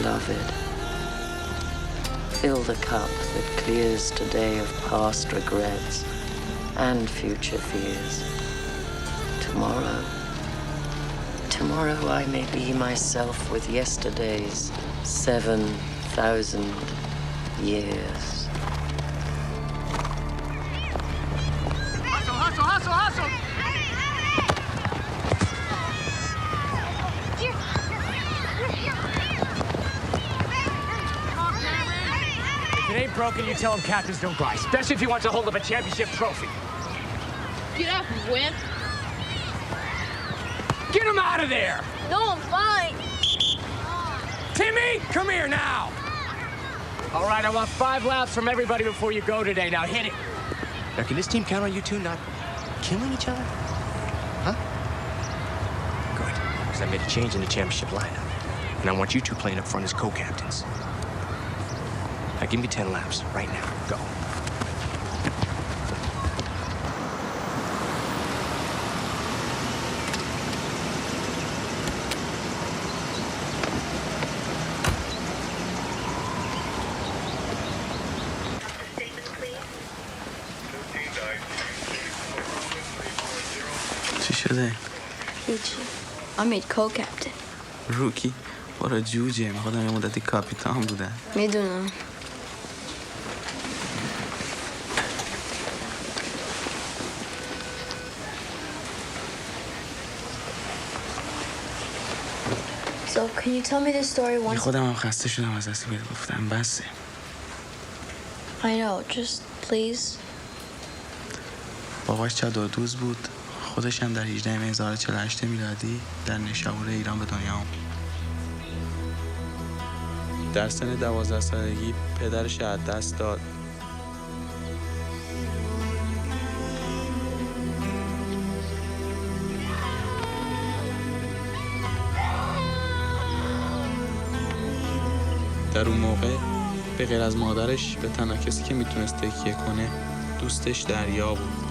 beloved. Fill the cup that clears today of past regrets and future fears. Tomorrow I may be myself with yesterday's 7,000 years. Hustle! If it ain't broken, you tell him captains don't cry, especially if he wants a hold of a championship trophy. Get up, wimp. Get him out of there! No, I'm fine. Timmy, come here now! All right, I want 5 laps from everybody before you go today. Now hit it. Now, can this team count on you two not killing each other? Huh? Good, because I made a change in the championship lineup. And I want you two playing up front as co-captains. Now, give me 10 laps right now. Go. چی شده؟ هیچی. I made co-captain. روکی برو جوجه میخوادم یه مدتی کاپیتان بودن. میدونم. So, can you tell me the story once? خودم هم خسته شدم از دستی بهت گفتم بسه. I know, just please. باباش چادردوز بود. خودش هم در 18 می 1048 میلادی در نیشابور ایران به دنیا آمد. در سن 12 سالگی پدرش از دست داد. در اون موقع به غیر از مادرش به تنها کسی که میتونست تکیه کنه دوستش دریا بود.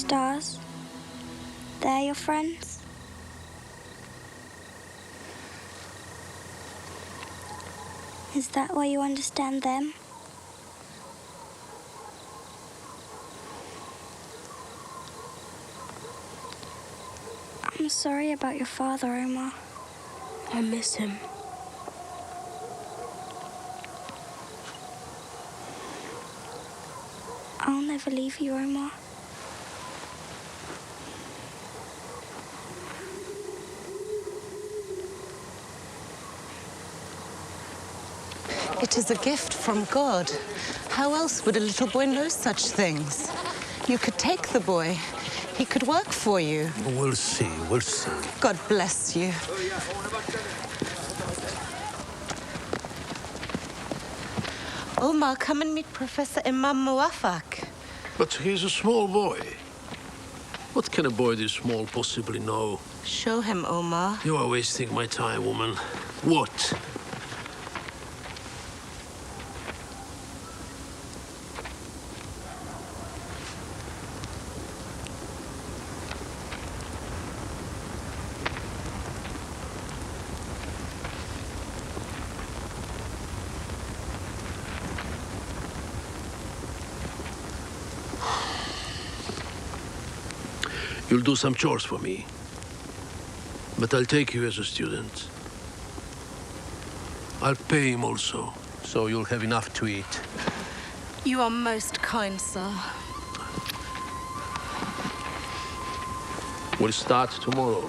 Stars, they're your friends? Is that why you understand them? I'm sorry about your father, Omar. I miss him. I'll never leave you, Omar. It is a gift from God. How else would a little boy know such things? You could take the boy. He could work for you. We'll see. God bless you. Omar, come and meet Professor Imam Muwafaq. But he's a small boy. What can a boy this small possibly know? Show him, Omar. You are wasting my time, woman. What? You'll do some chores for me. But I'll take you as a student. I'll pay him also, so you'll have enough to eat. You are most kind, sir. We'll start tomorrow.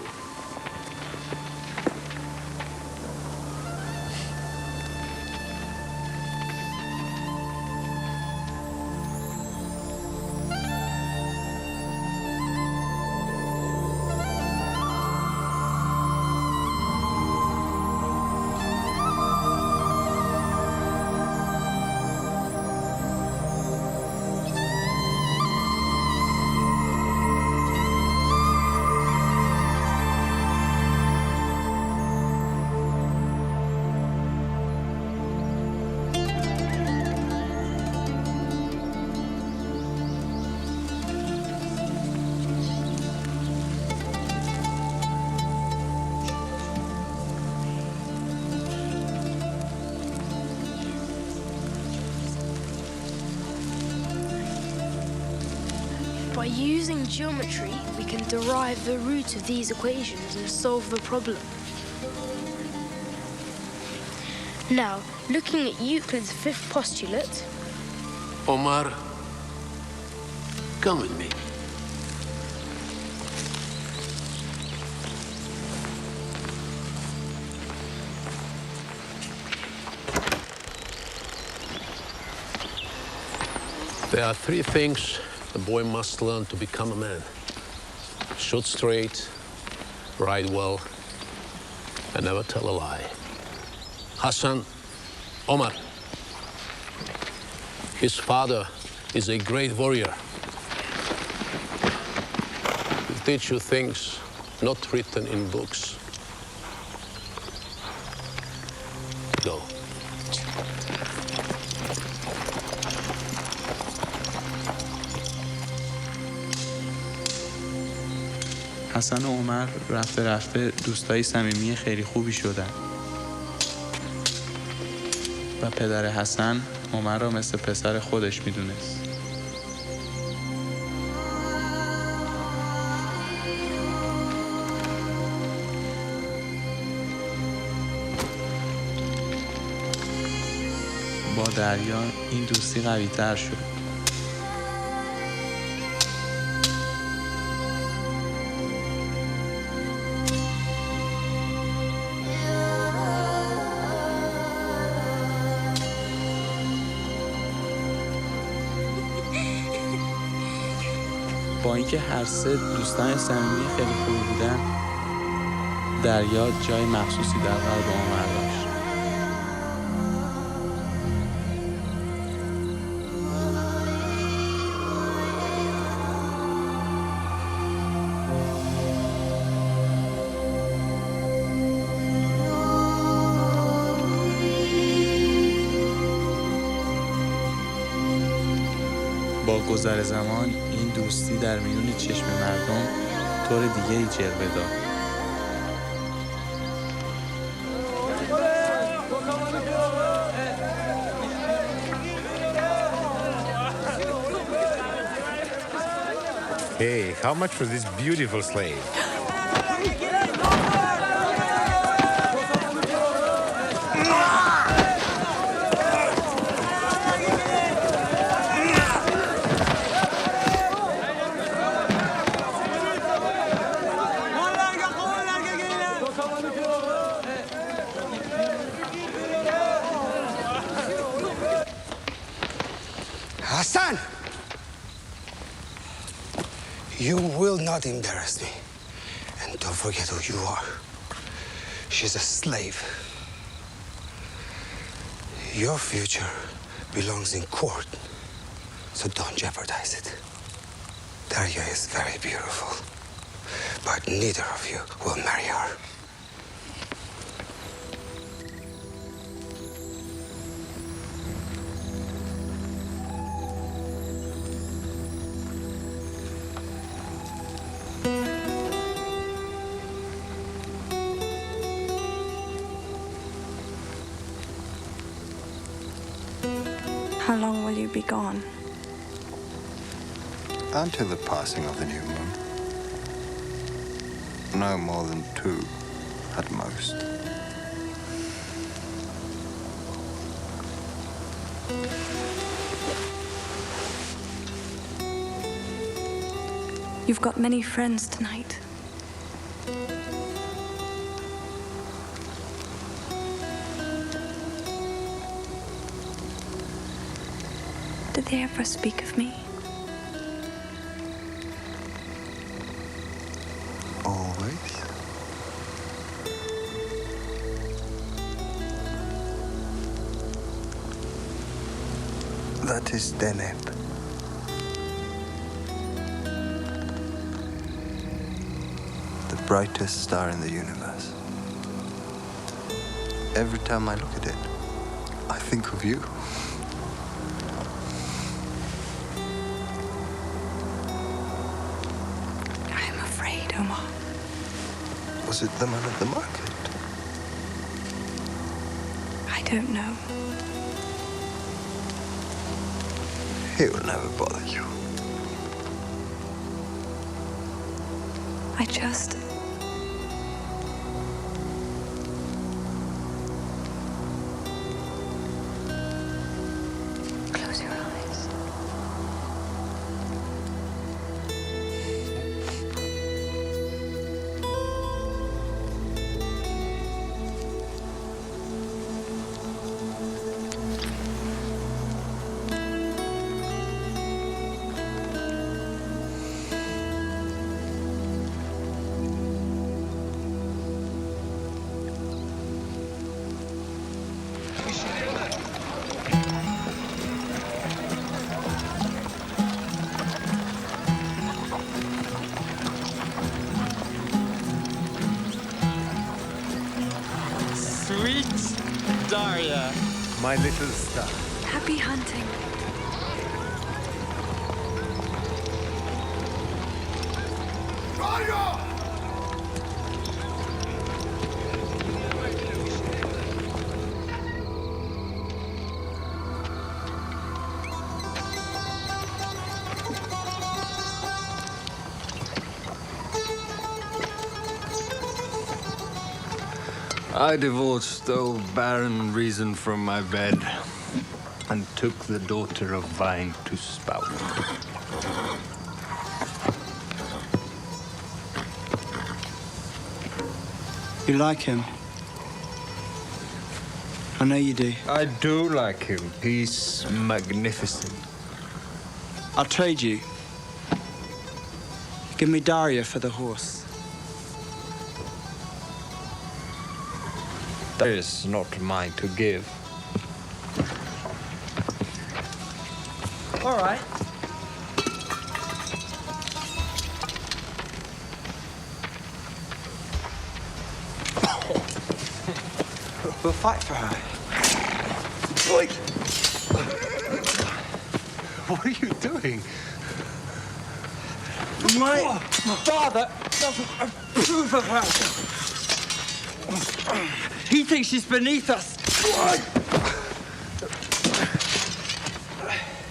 By using geometry, we can derive the root of these equations and solve the problem. Now, looking at Euclid's fifth postulate, Omar, come with me. There are three things the boy must learn to become a man. Shoot straight, ride well, and never tell a lie. Hassan, Omar, his father is a great warrior. He'll teach you things not written in books. Go. حسن و عمر رفته رفته دوستای صمیمی خیلی خوبی شدن و پدر حسن عمر را مثل پسر خودش میدونست. با دریا این دوستی قوی تر شد. با اینکه هر سه دوستان صمیمی خیلی خوبی بودن، دریا جای مخصوصی در قلب عمر داشت. با گذر زمان این دوستی در میون چشم مردم طور دیگه‌ای جلوه داد. Hey, how much for this beautiful slave? Hassan! You will not embarrass me. And don't forget who you are. She's a slave. Your future belongs in court, so don't jeopardize it. Darya is very beautiful, but neither of you will marry her. How long will you be gone? Until the passing of the new moon. No more than 2 at most. You've got many friends tonight. Did they ever speak of me? Always. That is Deneb. The brightest star in the universe. Every time I look at it, I think of you. I'm afraid, Omar. Was it the man at the market? I don't know. He will never bother you. I just... Close your eyes. Sweet Daria. My little star. Happy hunting. I divorced old Baron Reason from my bed and took the daughter of Vine to spout. You like him? I know you do. I do like him. He's magnificent. I'll trade you. Give me Daria for the horse. That is not mine to give. All right. We'll fight for her. Oi! What are you doing? My father doesn't approve of her. He thinks she's beneath us.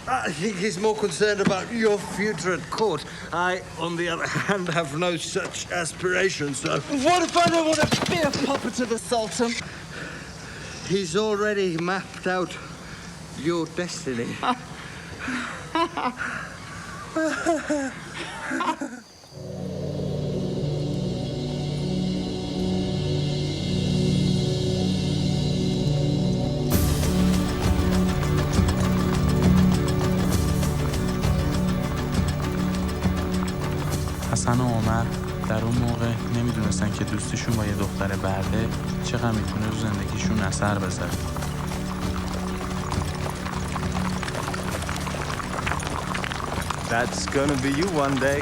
I think he's more concerned about your future at court. I, on the other hand, have no such aspirations, so... What if I don't want to be a puppet to the Sultan? He's already mapped out your destiny. حسن و عمر در اون موقع نمیدونستن که دوستیشون با یه دختر برده چقدر میتونه رو زندگیشون اثر بذاره. That's gonna be you one day.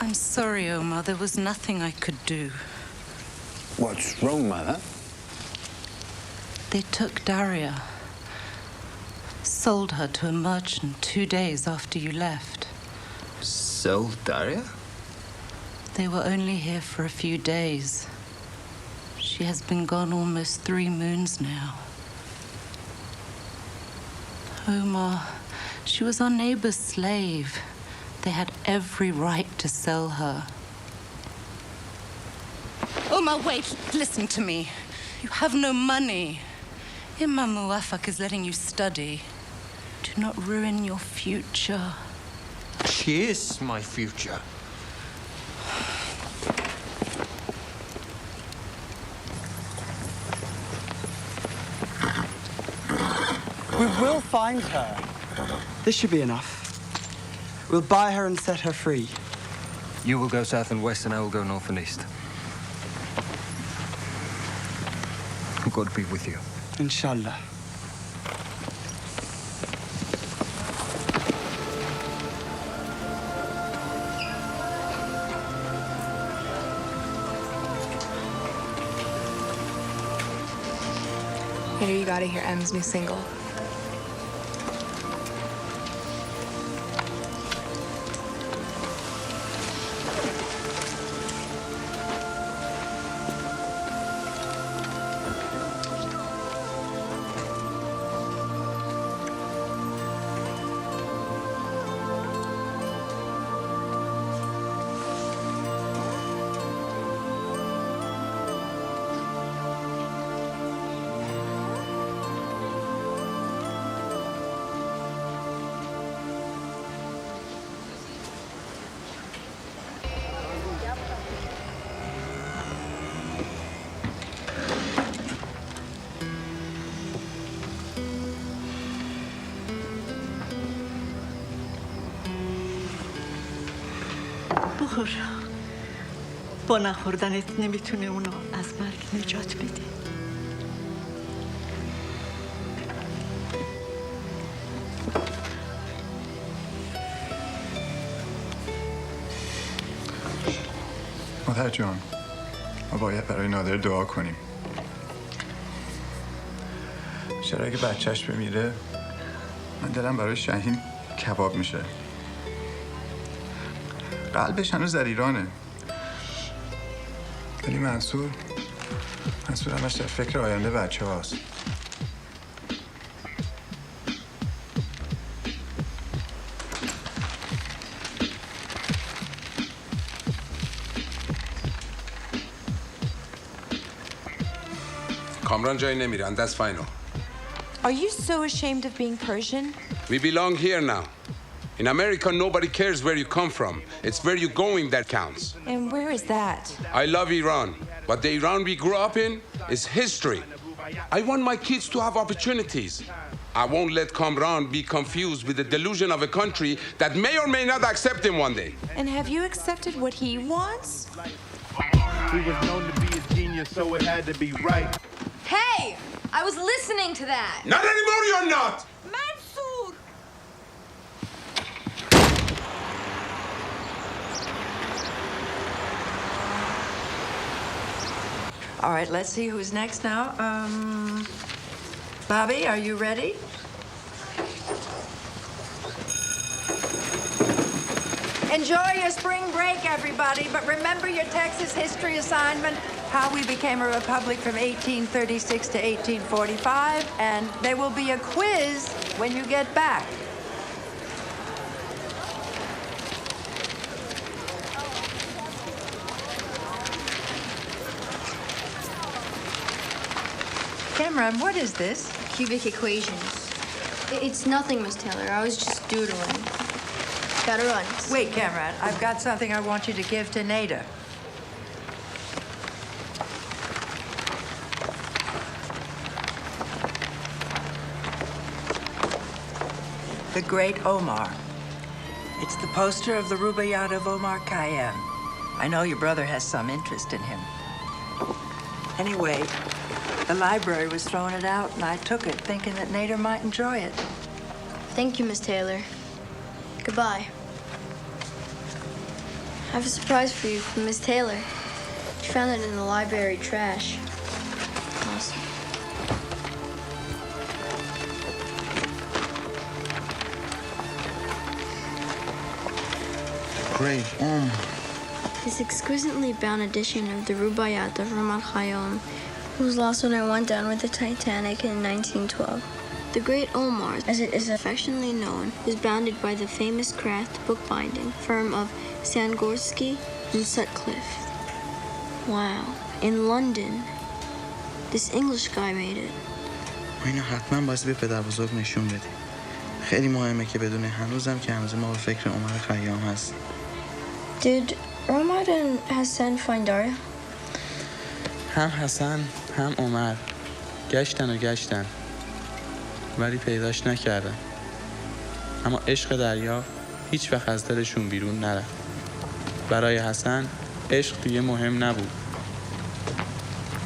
I'm sorry, Omar. There was nothing I could do. What's wrong, Mother? They took Daria. sold her to a merchant 2 days after you left. Sold Daria? They were only here for a few days. She has been gone almost 3 moons now. Omar, she was our neighbor's slave. They had every right to sell her. Omar, wait, listen to me. You have no money. Imam Muwafaq is letting you study. Do not ruin your future. She is my future. We will find her. This should be enough. We'll buy her and set her free. You will go south and west, and I will go north and east. God be with you. Inshallah. Here, you gotta hear M's new single. بخور. با نخوردنت نمیتونه اونو از مرگ نجات بده. مادر جان، ما باید برای نادر دعا کنیم. چرا اگه بچهش بمیره من دلم برای شاهین کباب میشه. قلبش هنوز در ایرانه. ولی منصور همش در فکر آینده بچه هاست. Kamran جایی نمیرن. That's final. Are you so ashamed of being Persian? We belong here now. In America, nobody cares where you come from. It's where you're going that counts. And where is that? I love Iran, but the Iran we grew up in is history. I want my kids to have opportunities. I won't let Kamran be confused with the delusion of a country that may or may not accept him one day. And have you accepted what he wants? He was known to be a genius, so it had to be right. Hey! I was listening to that! Not anymore, you're not! Mansoor! All right, let's see who's next now. Bobby, are you ready? Enjoy your spring break, everybody, but remember your Texas history assignment, how we became a republic from 1836 to 1845, and there will be a quiz when you get back. Cameron, what is this? Cubic equations. It's nothing, Miss Taylor. I was just doodling. Gotta run. Wait, Cameron. I've got something I want you to give to Nada. The Great Omar. It's the poster of the Rubaiyat of Omar Khayyam. I know your brother has some interest in him. Anyway, the library was throwing it out, and I took it, thinking that Nader might enjoy it. Thank you, Miss Taylor. Goodbye. I have a surprise for you from Miss Taylor. She found it in the library trash. Awesome. great Omar. This exquisitely bound edition of the Rubaiyat of Omar Khayyam was lost when it went down with the Titanic in 1912. The Great Omar, as it is affectionately known, is bounded by the famous craft bookbinding firm of Sandgorski and Sutcliffe. Wow, in London, this English guy made it. اینو حتما باید به پدر بزرگ نشون بدی. خیلی مهمه که بدونه هنوزم که هنوز ما به فکر عمر خیام هست. Did Omar and Hassan find Daria? هم حسن هم عمر گشتن ولی پیداش نکردن. اما عشق دریا هیچ وقت از دلشون بیرون نرفت. برای حسن عشق دیگه مهم نبود.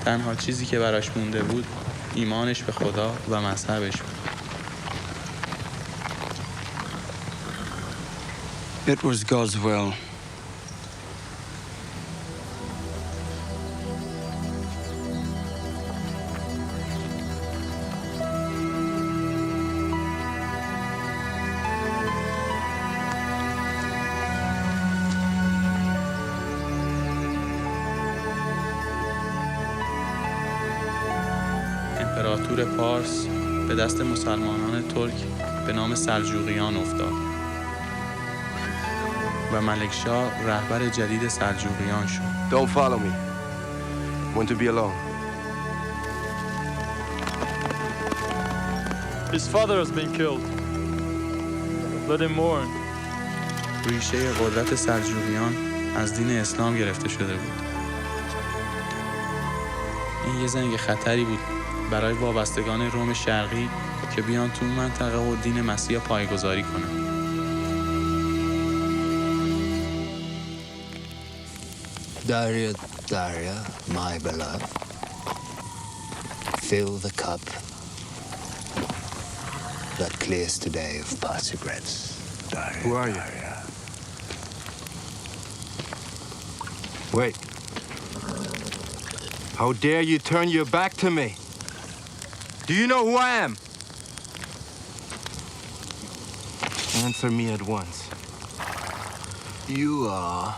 تنها چیزی که براش مونده بود ایمانش به خدا و مذهبش بود. It was God's will. امپراتور پارس به دست مسلمانان ترک به نام سلجوقیان افتاد و ملکشاه رهبر جدید سلجوقیان شد. Don't follow me. I want to be alone. His father has been killed. Let him mourn. ریشه قدرت سلجوقیان از دین اسلام گرفته شده بود. این یه زنگ خطری بود برای وابستگان روم شرقی که بیان تو منطقه و دین مسیح پایه‌گذاری کنن. Daria, Daria, my beloved, fill the cup that clears today of past regrets. Daria, Who are you? Daria. Wait. How dare you turn your back to me? Do you know who I am? Answer me at once. You are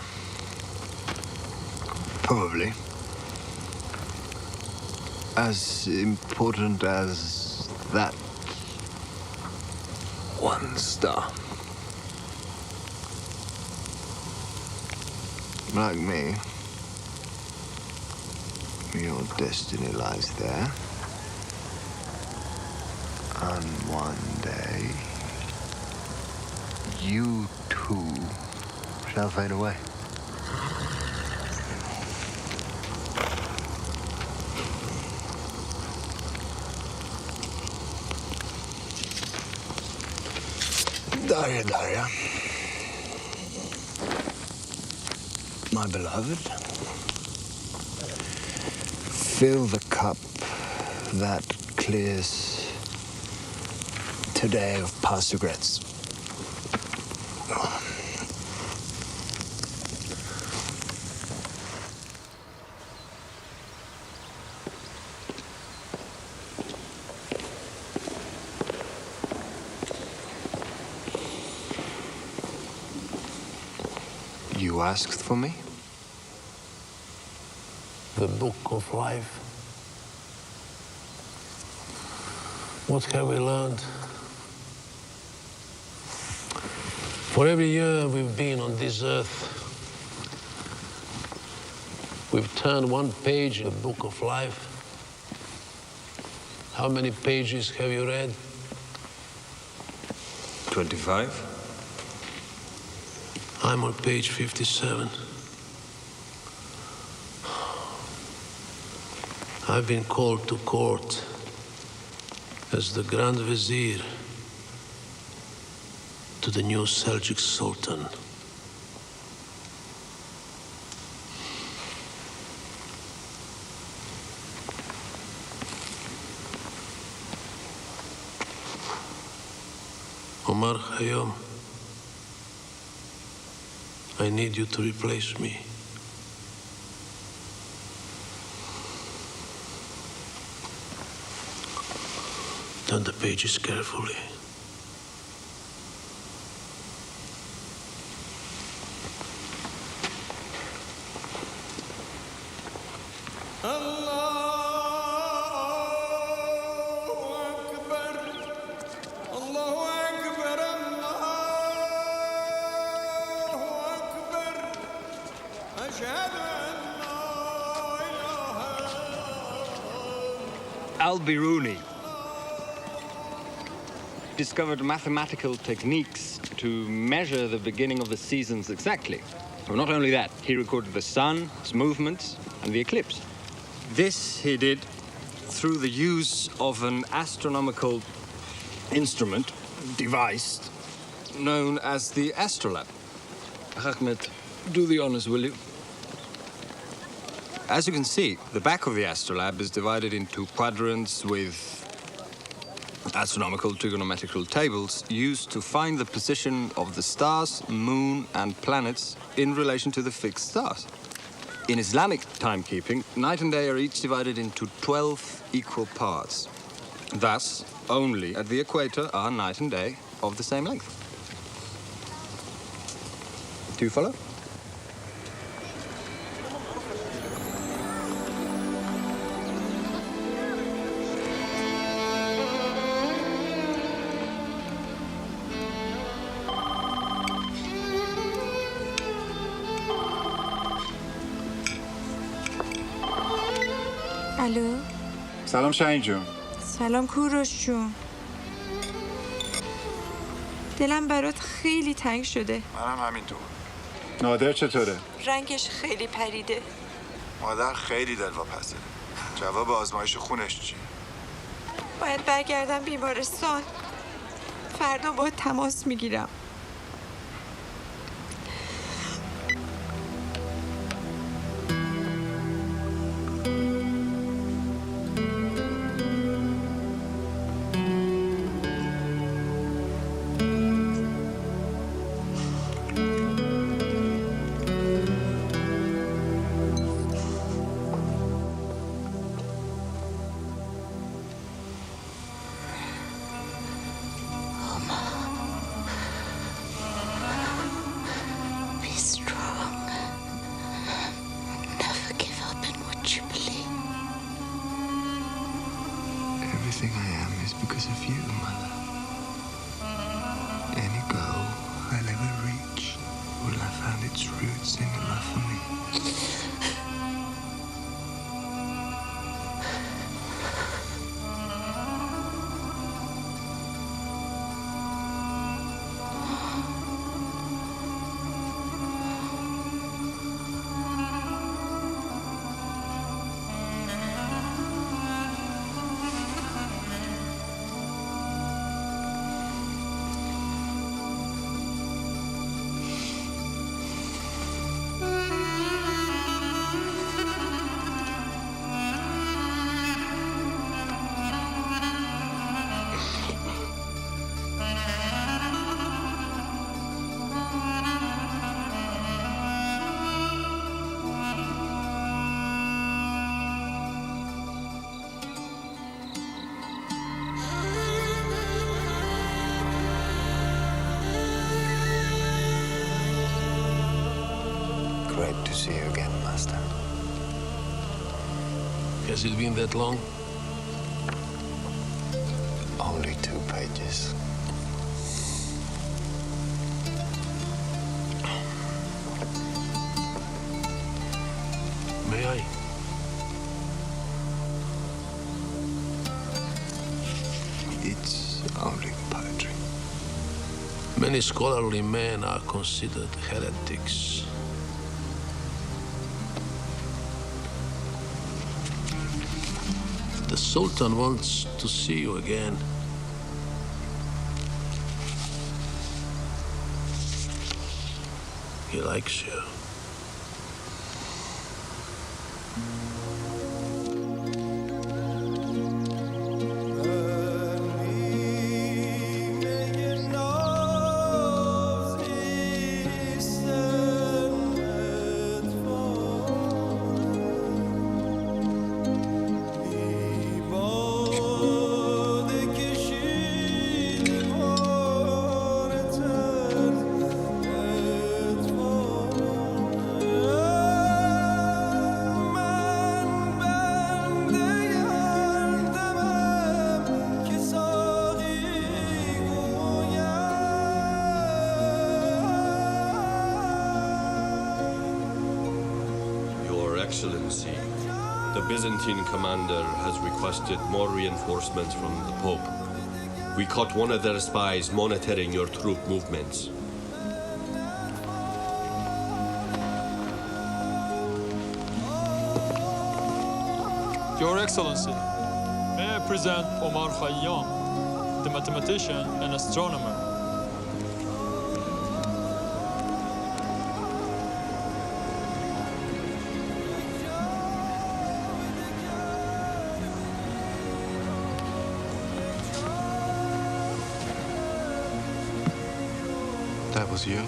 probably as important as that one star. Like me, your destiny lies there. And one day, you too shall fade away. Daria, Daria, my beloved, fill the cup that clears today of past regrets. You asked for me? The book of life. What have we learned? For every year we've been on this earth, we've turned one page in the book of life. How many pages have you read? 25. I'm on page 57. I've been called to court as the Grand Vizier to the new Seljuk Sultan. Omar Khayyam, I need you to replace me. Turn the pages carefully. Al-Biruni discovered mathematical techniques to measure the beginning of the seasons exactly. But not only that, he recorded the sun, its movements, and the eclipse. This he did through the use of an astronomical instrument, device, known as the astrolabe. Ahmed, do the honors, will you? As you can see, the back of the astrolabe is divided into quadrants with astronomical trigonometrical tables used to find the position of the stars, moon, and planets in relation to the fixed stars. In Islamic timekeeping, night and day are each divided into 12 equal parts. Thus, only at the equator are night and day of the same length. Do you follow? الو سلام شاهین جون. سلام کوروش جون. دلم برات خیلی تنگ شده. منم همینطور. نادر چطوره؟ رنگش خیلی پریده. مادر خیلی دلواپسه. جواب آزمایش خونش چیه؟ باید برگردم بیمارستان. فردا باید تماس میگیرم. Everything I am is because of you, Mother. Any goal I'll ever reach will have found its roots in your love for me. Great to see you again, Master. Has it been that long? Only 2 pages. May I? It's only poetry. Many scholarly men are considered heretics. The Sultan wants to see you again. He likes you. The Byzantine commander has requested more reinforcements from the Pope. We caught one of their spies monitoring your troop movements. Your Excellency, may I present Omar Khayyam, the mathematician and astronomer. That was you?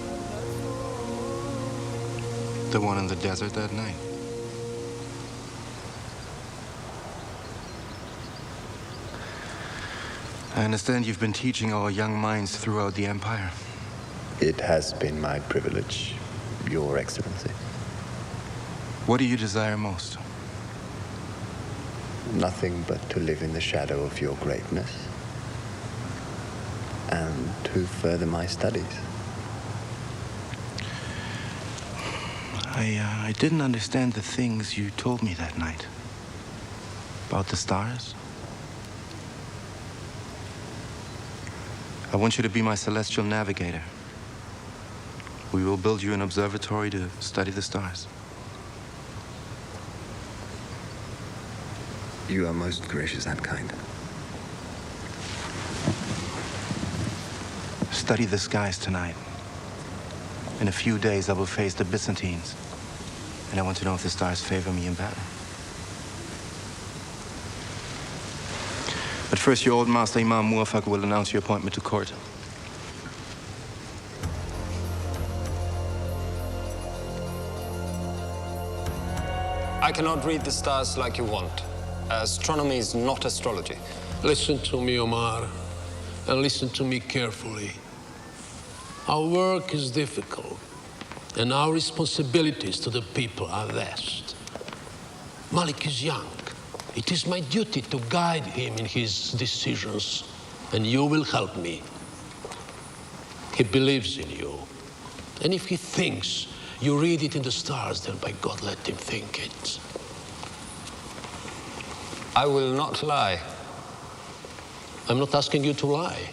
The one in the desert that night? I understand you've been teaching our young minds throughout the Empire. It has been my privilege, Your Excellency. What do you desire most? Nothing but to live in the shadow of your greatness and to further my studies. I didn't understand the things you told me that night. About the stars. I want you to be my celestial navigator. We will build you an observatory to study the stars. You are most gracious and kind. Study the skies tonight. In a few days, I will face the Byzantines. And I want to know if the stars favor me in battle. But first, your old master, Imam Muwaffaq, will announce your appointment to court. I cannot read the stars like you want. Astronomy is not astrology. Listen to me, Omar, and listen to me carefully. Our work is difficult, and our responsibilities to the people are vast. Malik is young. It is my duty to guide him in his decisions, and you will help me. He believes in you. And if he thinks you read it in the stars, then by God, let him think it. I will not lie. I'm not asking you to lie.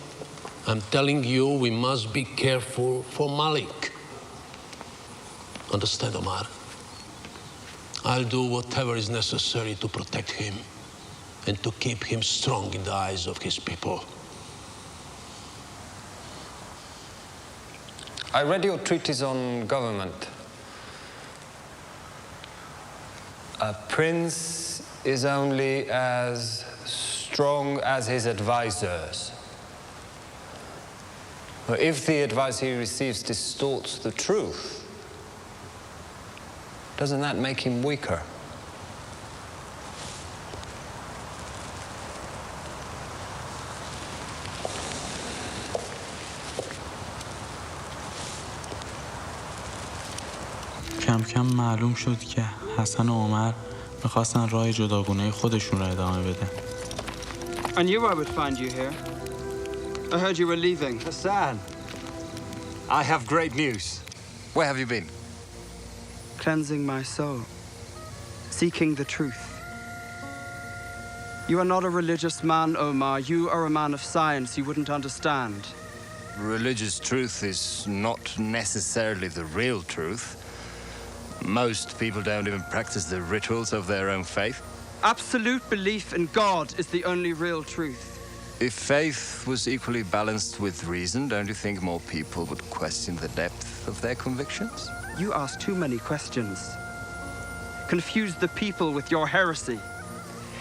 I'm telling you we must be careful for Malik. Understand, Omar? I'll do whatever is necessary to protect him and to keep him strong in the eyes of his people. I read your treatise on government. A prince is only as strong as his advisors. If the advice he receives distorts the truth, doesn't that make him weaker? کم کم معلوم شد که حسن و عمر میخواستن راه جداگونه خودشون رو ادامه بدن. I knew I would find you here. I heard you were leaving. Hassan, I have great news. Where have you been? Cleansing my soul. Seeking the truth. You are not a religious man, Omar. You are a man of science. You wouldn't understand. Religious truth is not necessarily the real truth. Most people don't even practice the rituals of their own faith. Absolute belief in God is the only real truth. If faith was equally balanced with reason, don't you think more people would question the depth of their convictions? You ask too many questions. Confuse the people with your heresy.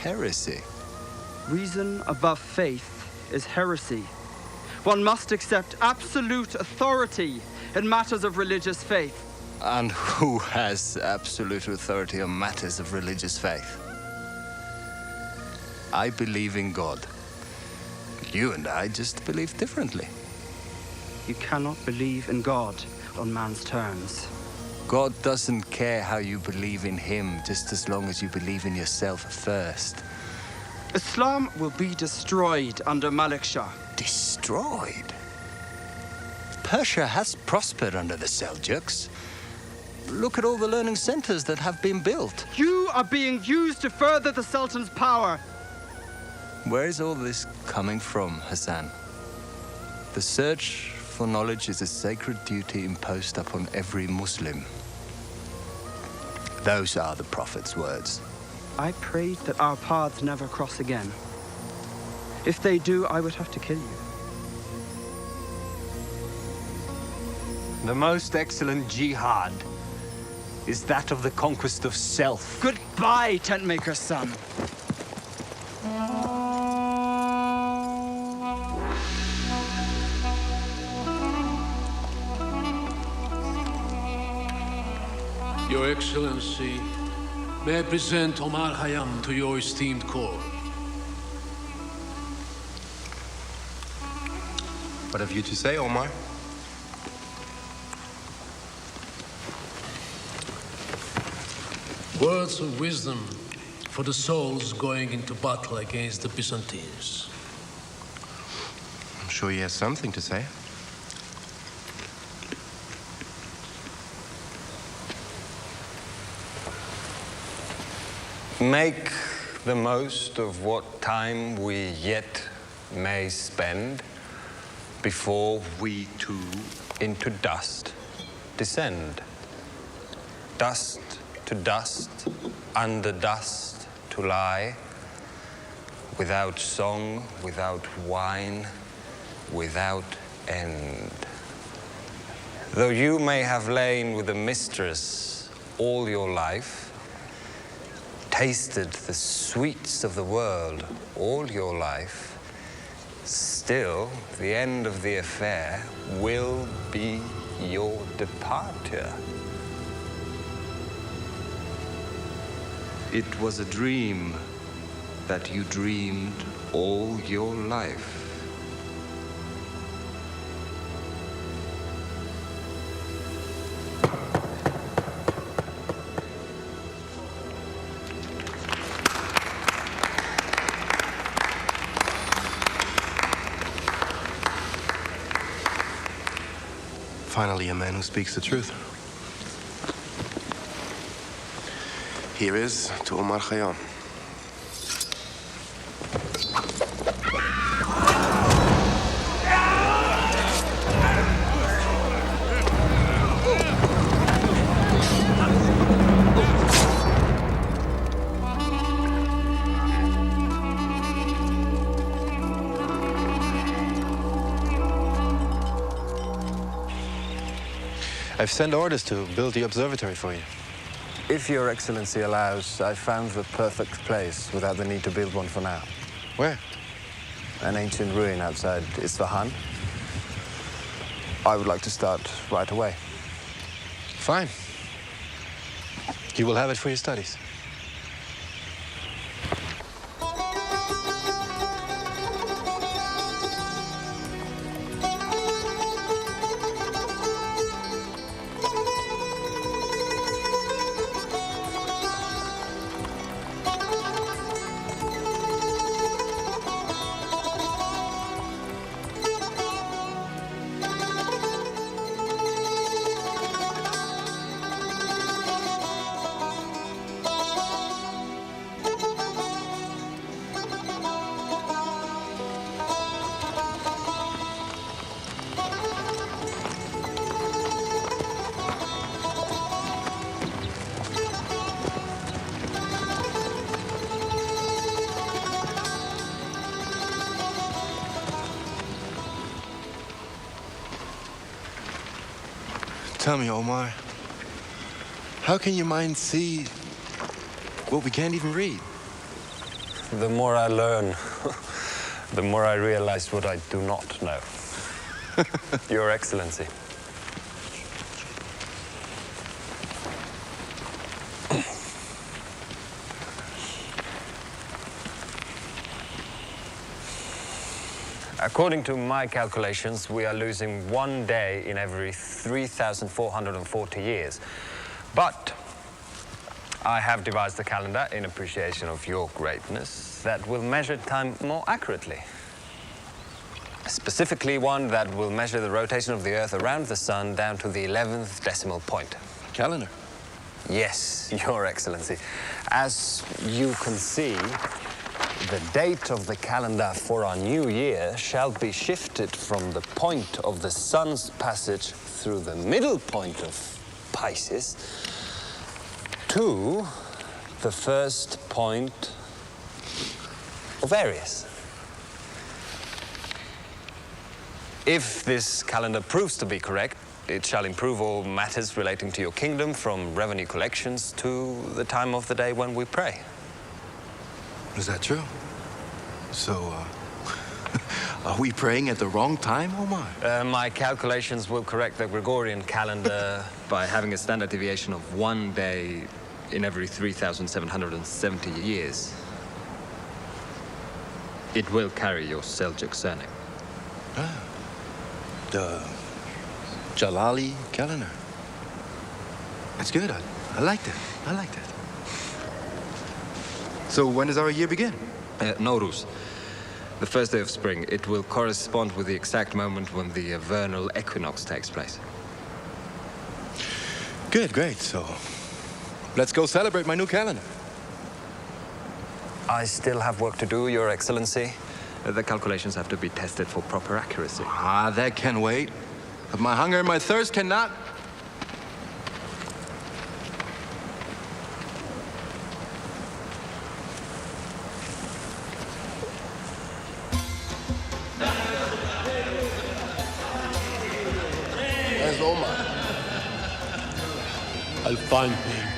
Heresy? Reason above faith is heresy. One must accept absolute authority in matters of religious faith. And who has absolute authority on matters of religious faith? I believe in God. You and I just believe differently. You cannot believe in God on man's terms. God doesn't care how you believe in him, just as long as you believe in yourself first. Islam will be destroyed under Malik Shah. Destroyed? Persia has prospered under the Seljuks. Look at all the learning centers that have been built. You are being used to further the Sultan's power. Where is all this coming from, Hassan? The search for knowledge is a sacred duty imposed upon every Muslim. Those are the Prophet's words. I prayed that our paths never cross again. If they do, I would have to kill you. The most excellent jihad is that of the conquest of self. Goodbye, Tentmaker's son. Your Excellency, may I present Omar Khayyam to your esteemed court. What have you to say, Omar? Words of wisdom for the souls going into battle against the Byzantines. I'm sure he has something to say. Make the most of what time we yet may spend before we too into dust descend. Dust to dust, under dust to lie, without song, without wine, without end. Though you may have lain with a mistress all your life, tasted the sweets of the world all your life, still the end of the affair will be your departure. It was a dream that you dreamed all your life. Finally, a man who speaks the truth. Here is to Omar Khayyam. I've sent orders to build the observatory for you. If Your Excellency allows, I found the perfect place without the need to build one for now. Where? An ancient ruin outside Isfahan. I would like to start right away. Fine. You will have it for your studies. Tell me, Omar, how can your mind see what we can't even read? The more I learn, the more I realize what I do not know. Your Excellency. According to my calculations, we are losing 1 day in every 3,440 years. But I have devised a calendar in appreciation of your greatness that will measure time more accurately. Specifically one that will measure the rotation of the Earth around the Sun down to the 11th decimal point. calendar. Yes, Your Excellency. As you can see, the date of the calendar for our new year shall be shifted from the point of the sun's passage through the middle point of Pisces to the first point of Aries. If this calendar proves to be correct, it shall improve all matters relating to your kingdom, from revenue collections to the time of the day when we pray. Is that true? So, are we praying at the wrong time, Omar? My calculations will correct the Gregorian calendar by having a standard deviation of 1 day in every 3,770 years. It will carry your Seljuk surname. The Jalali calendar. That's good. I like that. I like that. So when does our year begin? Nowruz. The first day of spring. It will correspond with the exact moment when the vernal equinox takes place. Good, great. So let's go celebrate my new calendar. I still have work to do, Your Excellency. The calculations have to be tested for proper accuracy. That can wait. But my hunger and my thirst cannot. Where's Omar? I'll find him.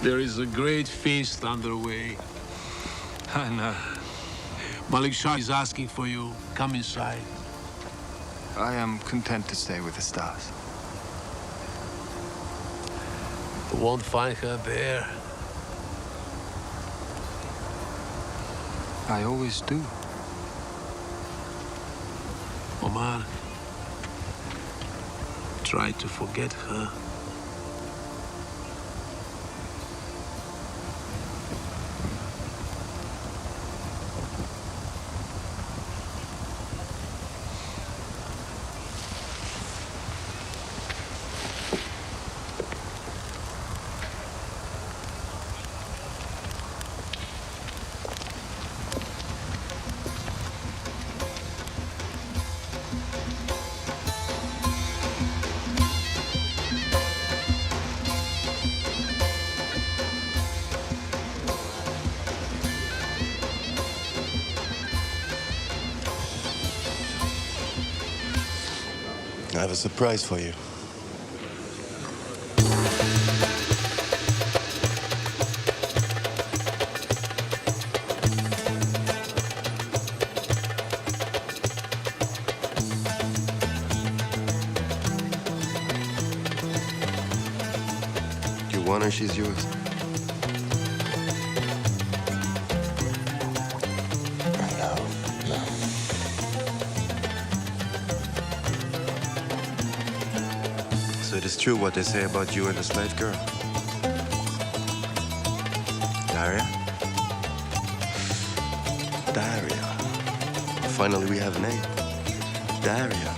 There is a great feast underway. I know. Malik Shah is asking for you. Come inside. I am content to stay with the stars. You won't find her there. I always do. Omar, try to forget her. I have a surprise for you. You want her, she's yours. So it is true what they say about you and the slave girl. Daria? Daria. Finally, we have a name. Daria.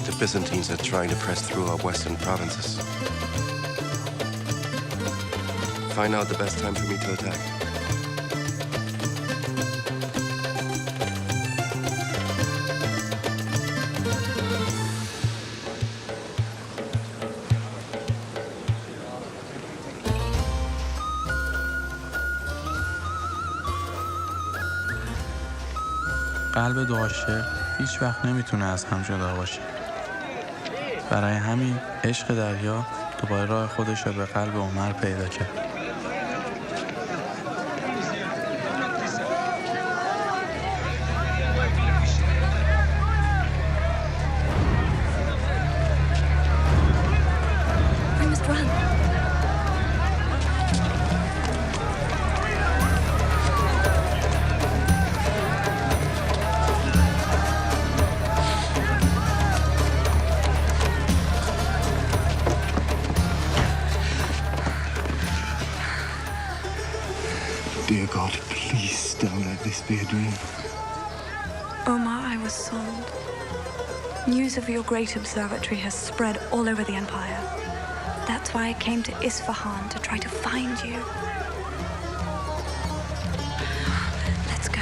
The Byzantines are trying to press through our western provinces. Find out the best time for me to attack. قلب دو عاشق هیچ وقت نمیتونه از هم جدا باشه. برای همین عشق دریا دوباره راه خودش رو به قلب عمر پیدا کرد. Run. Dear God, please don't let this be a dream. Omar, I was sold. News of your great observatory has spread all over the empire. That's why I came to Isfahan to try to find you. Let's go.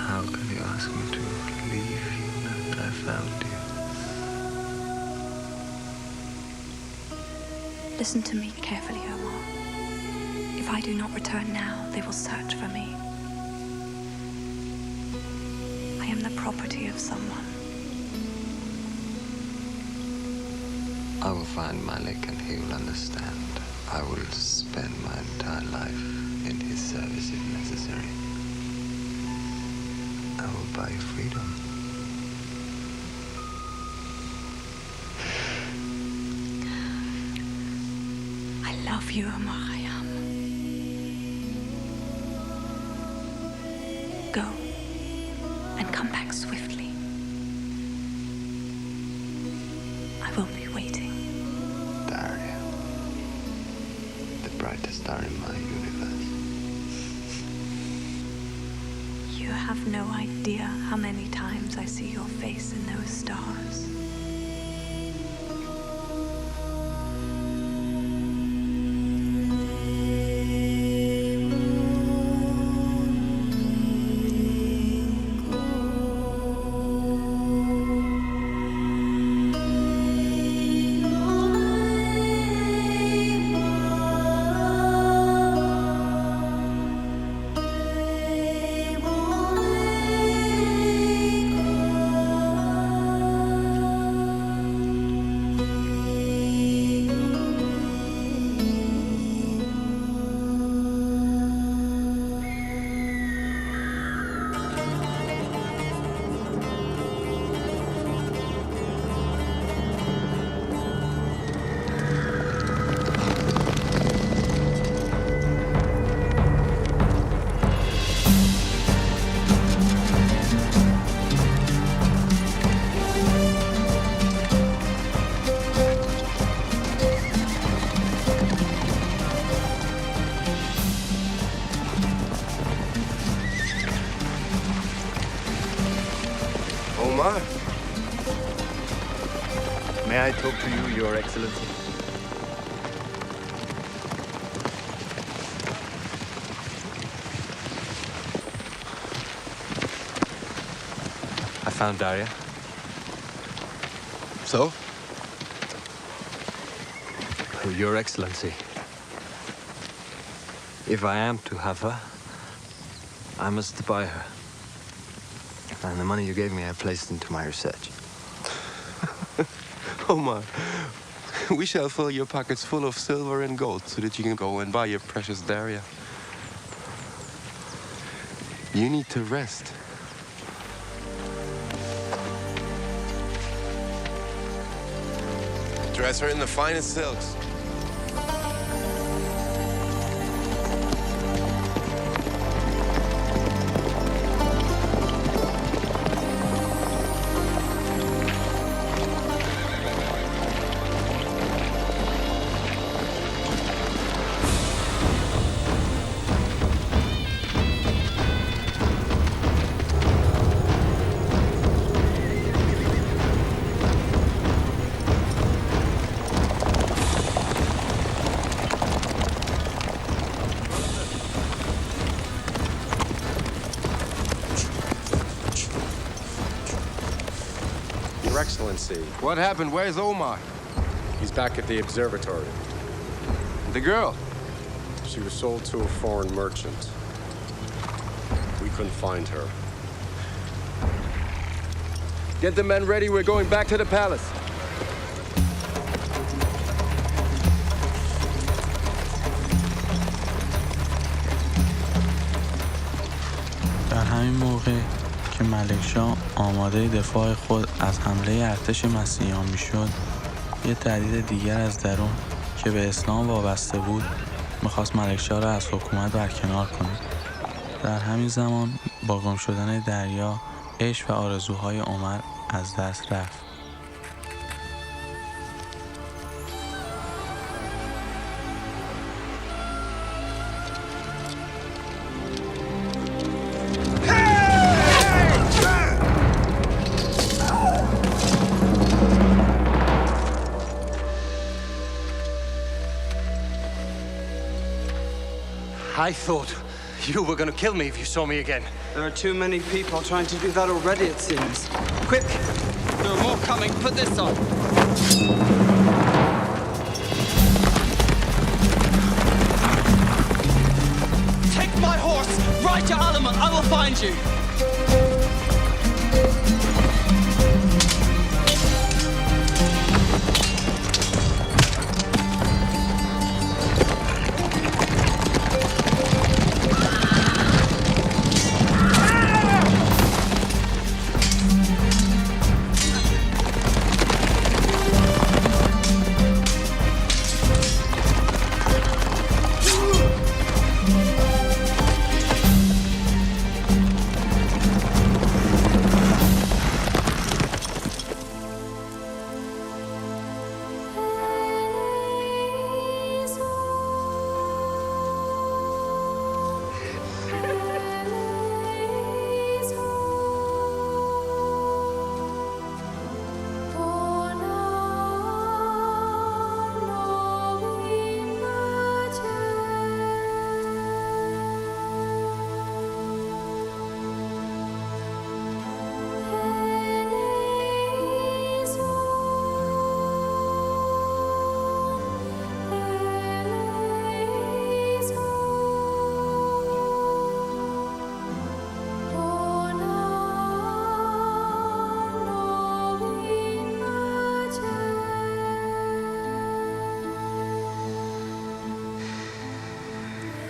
How can you ask me to leave you now that I found you? Listen to me carefully, Omar. If I do not return now, they will search for me. I am the property of someone. I will find Malik and he will understand. I will spend my entire life in his service if necessary. I will buy freedom. I love you, Omar Khayyam. Go and come back swiftly. I will be waiting. Daria, the brightest star in my universe. You have no idea how many times I see your face in those stars. Omar, may I talk to you, Your Excellency? I found Daria. So? Your Excellency, if I am to have her, I must buy her. And the money you gave me, I placed into my research. Omar, we shall fill your pockets full of silver and gold so that you can go and buy your precious Daria. You need to rest. dress her in the finest silks. Your Excellency. What happened? Where's Omar? He's back at the observatory. The girl? She was sold to a foreign merchant. We couldn't find her. Get the men ready. We're going back to the palace. در همین موقع که ملکشاه آماده دفاع خود از حمله ارتش مسیحیان میشد، یه تهدید دیگر از درون که به اسلام وابسته بود میخواست ملکشاه را از حکومت برکنار کنه. در همین زمان با گم شدن دریا، عشق و آرزوهای عمر از دست رفت. I thought you were going to kill me if you saw me again. There are too many people trying to do that already, it seems. Quick! There are more coming. Put this on. Take my horse! Ride to Alaman. I will find you.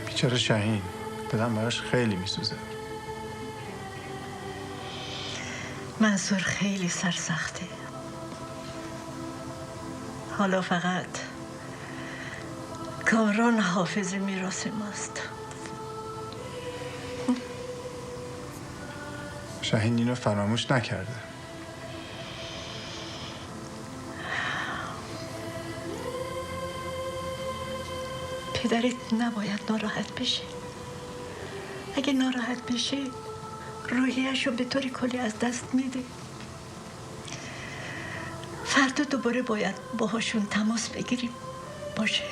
بیچاره شاهین، دلم براش خیلی میسوزه. منصور خیلی سرسخته. حالا فقط کامران حافظ میراث ماست. شاهین اینو فراموش نکرده. پدرت نباید ناراحت بشه. اگه ناراحت بشه روحیه‌اش رو به طور کلی از دست میده. فردا دوباره باید باهاشون تماس بگیریم. باشه؟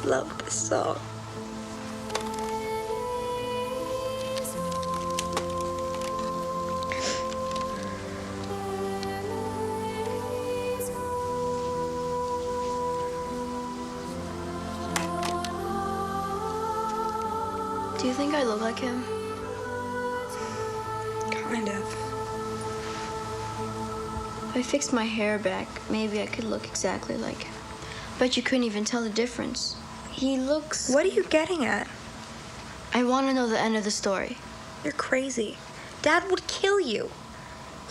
love this song. Do you think I look like him? Kind of. If I fixed my hair back, maybe I could look exactly like him. But you couldn't even tell the difference. He looks... What are you getting at? I want to know the end of the story. You're crazy. Dad would kill you.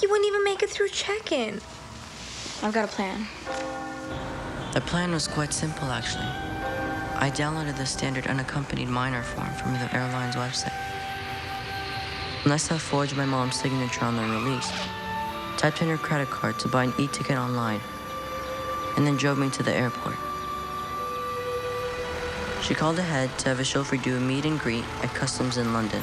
You wouldn't even make it through check-in. I've got a plan. The plan was quite simple, actually. I downloaded the standard unaccompanied minor form from the airline's website. Unless I forged my mom's signature on the release, typed in her credit card to buy an e-ticket online, and then drove me to the airport. She called ahead to have a chauffeur do a meet and greet at customs in London.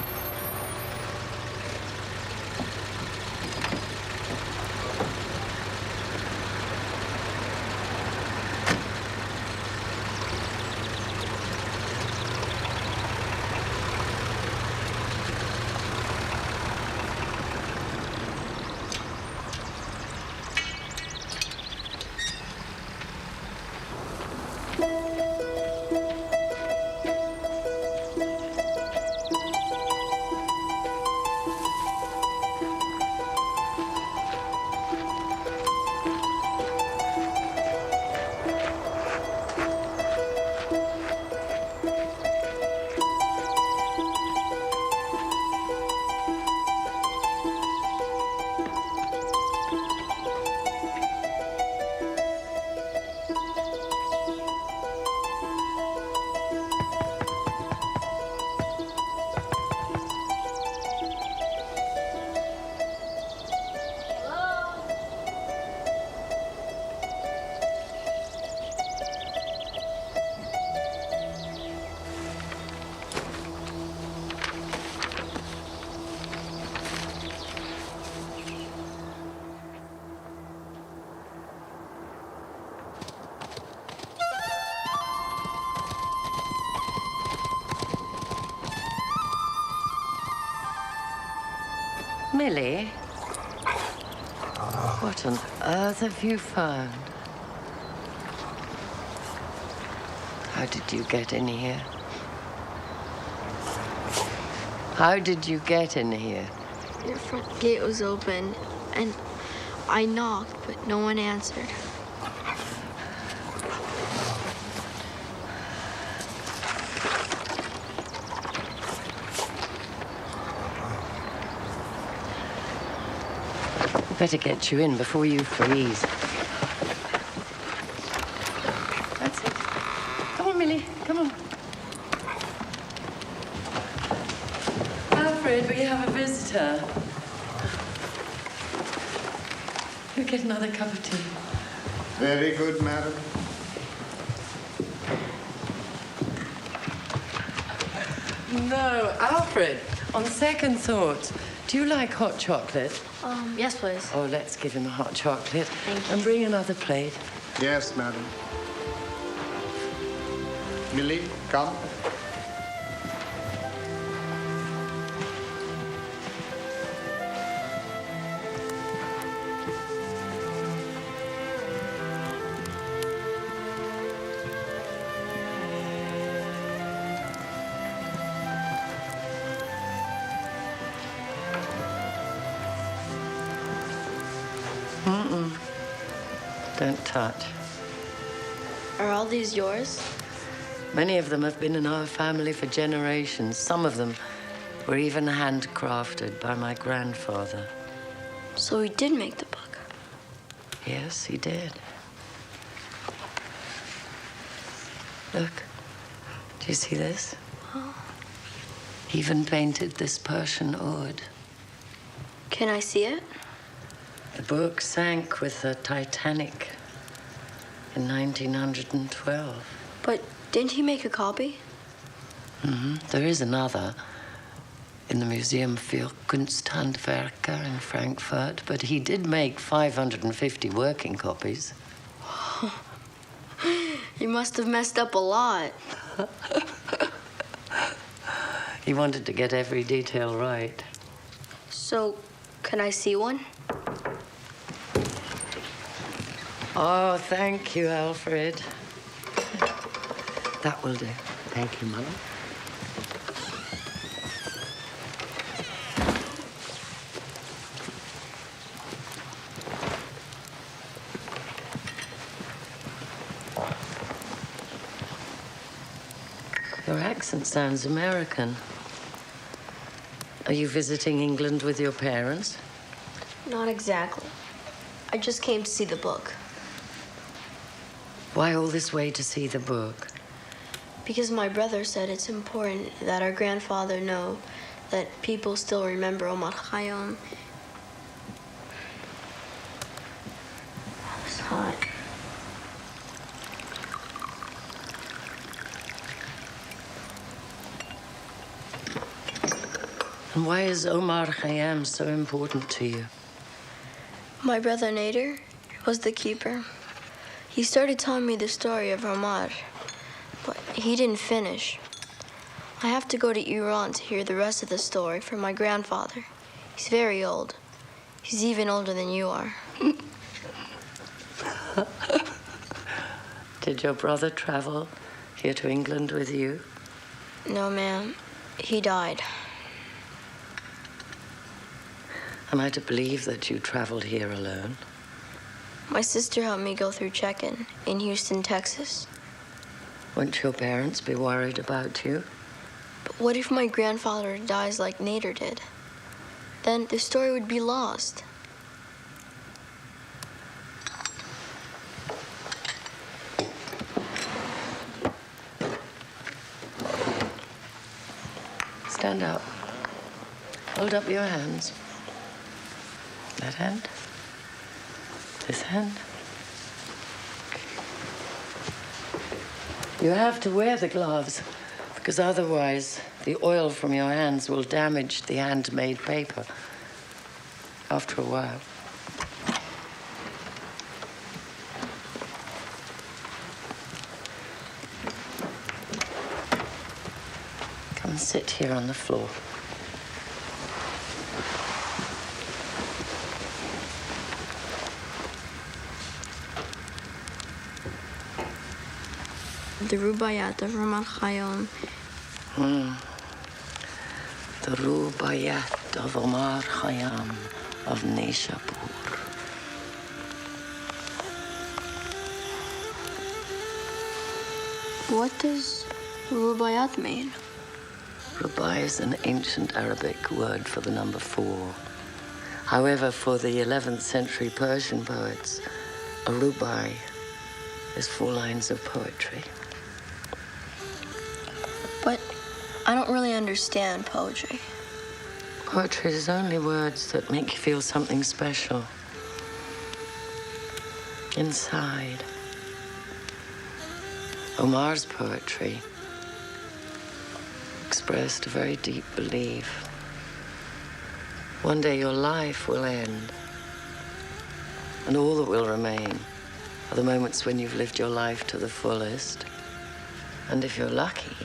Millie, what on earth have you found? How did you get in here? How did you get in here? Your front gate was open, and I knocked, but no one answered. Better get you in before you freeze. That's it. Come on, Millie. Come on. Alfred, we have a visitor. You get another cup of tea. Very good, madam. No, Alfred, on second thought, do you like hot chocolate? Yes, please. Oh, let's give him a hot chocolate. Thank you. And bring another plate. Yes, madam. Millie, come. Don't touch. Are all these yours? Many of them have been in our family for generations. Some of them were even handcrafted by my grandfather. So he did make the book. Yes, he did. Look, do you see this? Oh. He even painted this Persian oud. Can I see it? The book sank with the Titanic in 1912. But didn't he make a copy? There is another in the Museum für Kunsthandwerker in Frankfurt, but he did make 550 working copies. You must have messed up a lot. He wanted to get every detail right. So, can I see one? Oh, thank you, Alfred. That will do. Thank you, Mother. Your accent sounds American. Are you visiting England with your parents? Not exactly. I just came to see the book. Why all this way to see the book? Because my brother said it's important that our grandfather know that people still remember Omar Khayyam. It's hot. And why is Omar Khayyam so important to you? My brother Nader was the keeper. He started telling me the story of Omar, but he didn't finish. I have to go to Iran to hear the rest of the story from my grandfather. He's very old. He's even older than you are. Did your brother travel here to England with you? No, ma'am. He died. Am I to believe that you traveled here alone? My sister helped me go through check-in in Houston, Texas. Won't your parents be worried about you? But what if my grandfather dies like Nader did? Then the story would be lost. Stand up. Hold up your hands. That hand. This hand. You have to wear the gloves, because otherwise the oil from your hands will damage the handmade paper after a while. Come and sit here on the floor. The Rubaiyat of Omar Khayyam. The Rubaiyat of Omar Khayyam of Nishapur. What does Rubaiyat mean? Rubai is an ancient Arabic word for the number 4. However, for the 11th century Persian poets, a rubai is 4 lines of poetry. But I don't really understand poetry. Poetry is only words that make you feel something special inside. Omar's poetry expressed a very deep belief. One day your life will end, and all that will remain are the moments when you've lived your life to the fullest. And if you're lucky,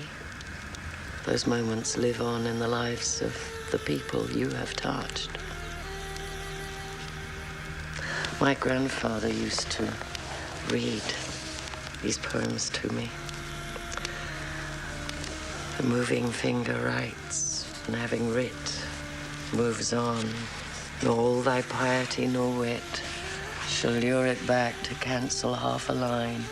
those moments live on in the lives of the people you have touched. My grandfather used to read these poems to me. The moving finger writes, and having writ, moves on, nor all thy piety nor wit shall lure it back to cancel half a line,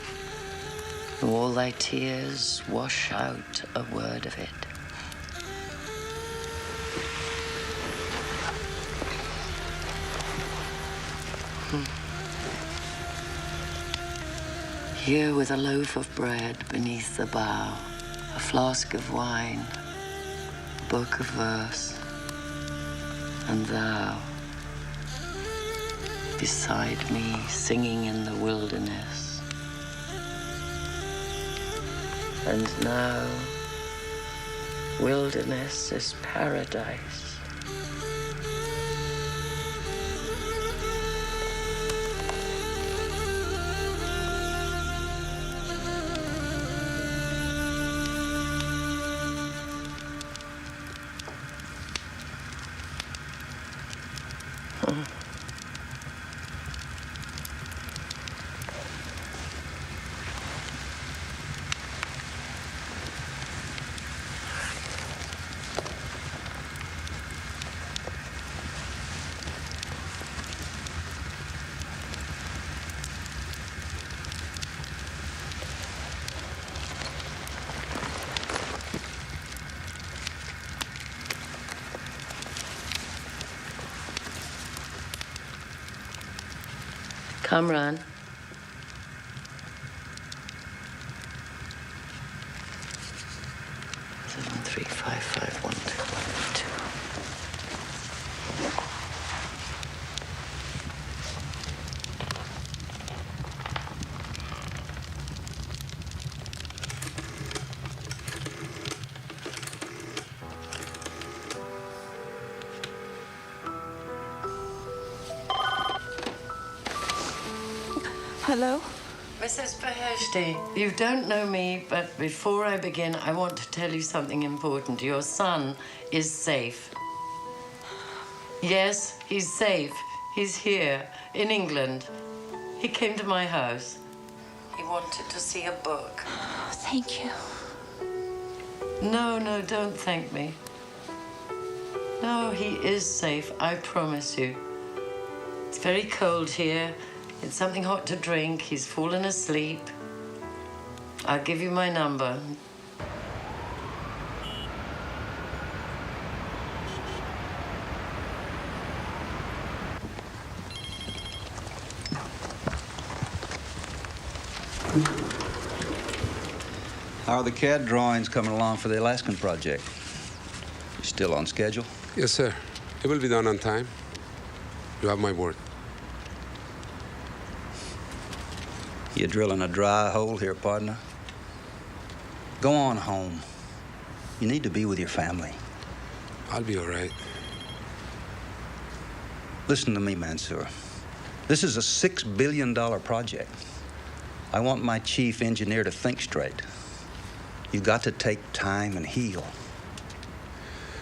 nor all thy tears wash out a word of it. Here with a loaf of bread beneath the bough, a flask of wine, a book of verse, and thou beside me singing in the wilderness. And now wilderness is paradise. Kamran. Seven, 3, 5, 5, 1, 2, 1, 2. Hello? Mrs. Beheshti, you don't know me, but before I begin, I want to tell you something important. Your son is safe. Yes, he's safe. He's here, in England. He came to my house. He wanted to see a book. Thank you. No, don't thank me. No, he is safe, I promise you. It's very cold here. It's something hot to drink. He's fallen asleep. I'll give you my number. How are the CAD drawings coming along for the Alaskan project? Still on schedule? Yes, sir. It will be done on time. You have my word. You drilling a dry hole here, partner? Go on home. You need to be with your family. I'll be all right. Listen to me, Mansour. This is a $6 billion project. I want my chief engineer to think straight. You've got to take time and heal.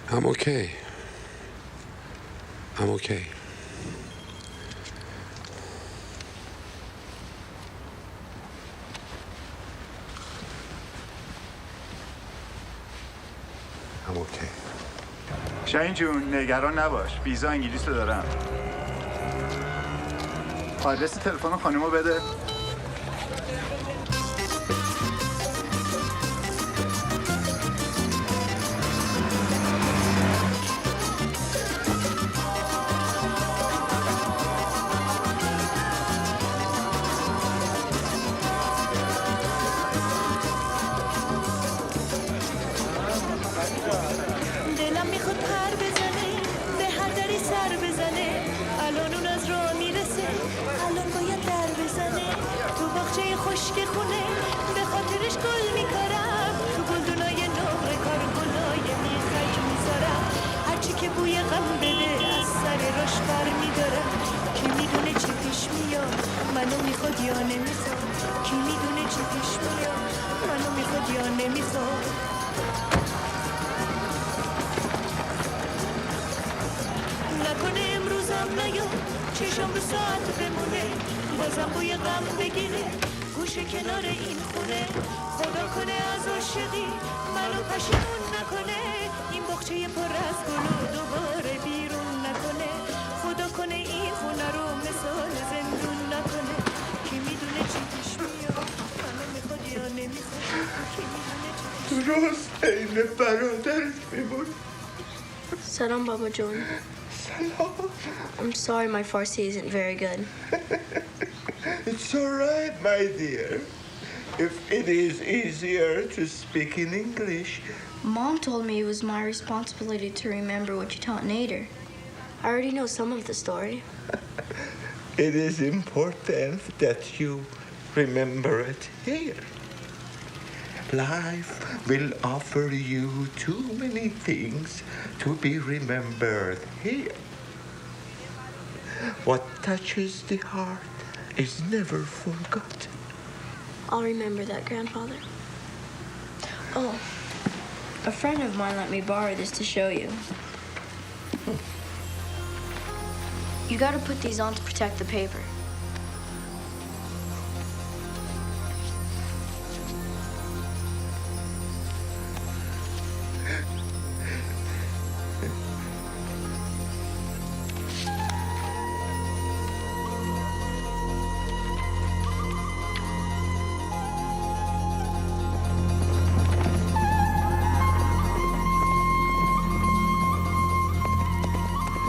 I'm okay. I'm okay. I'm okay. شاهین جون نگران نباش. ویزا انگلیس رو دارم. آدرس تلفن خانمو بده. چشم رو ساعت بمونه بازم بوی غم بگیره گوشه کنار این خونه خدا کنه از عاشقی منو پشیمون نکنه این باغچه پر از گل دوباره بیرون نکنه خدا کنه این خونه رو مثال زندون نکنه کی میدونه چی پیش میاد منو میخواد یا نمیخواد کی میدونه چی پیش میاد درست این برادرت میمون. Salam, Baba John. I'm sorry my Farsi isn't very good. It's all right, my dear. If it is easier to speak in English. Mom told me it was my responsibility to remember what you taught Nader. I already know some of the story. It is important that you remember it here. Life will offer you too many things to be remembered here. What touches the heart is never forgotten. I'll remember that, Grandfather. Oh, a friend of mine let me borrow this to show you. You gotta put these on to protect the paper.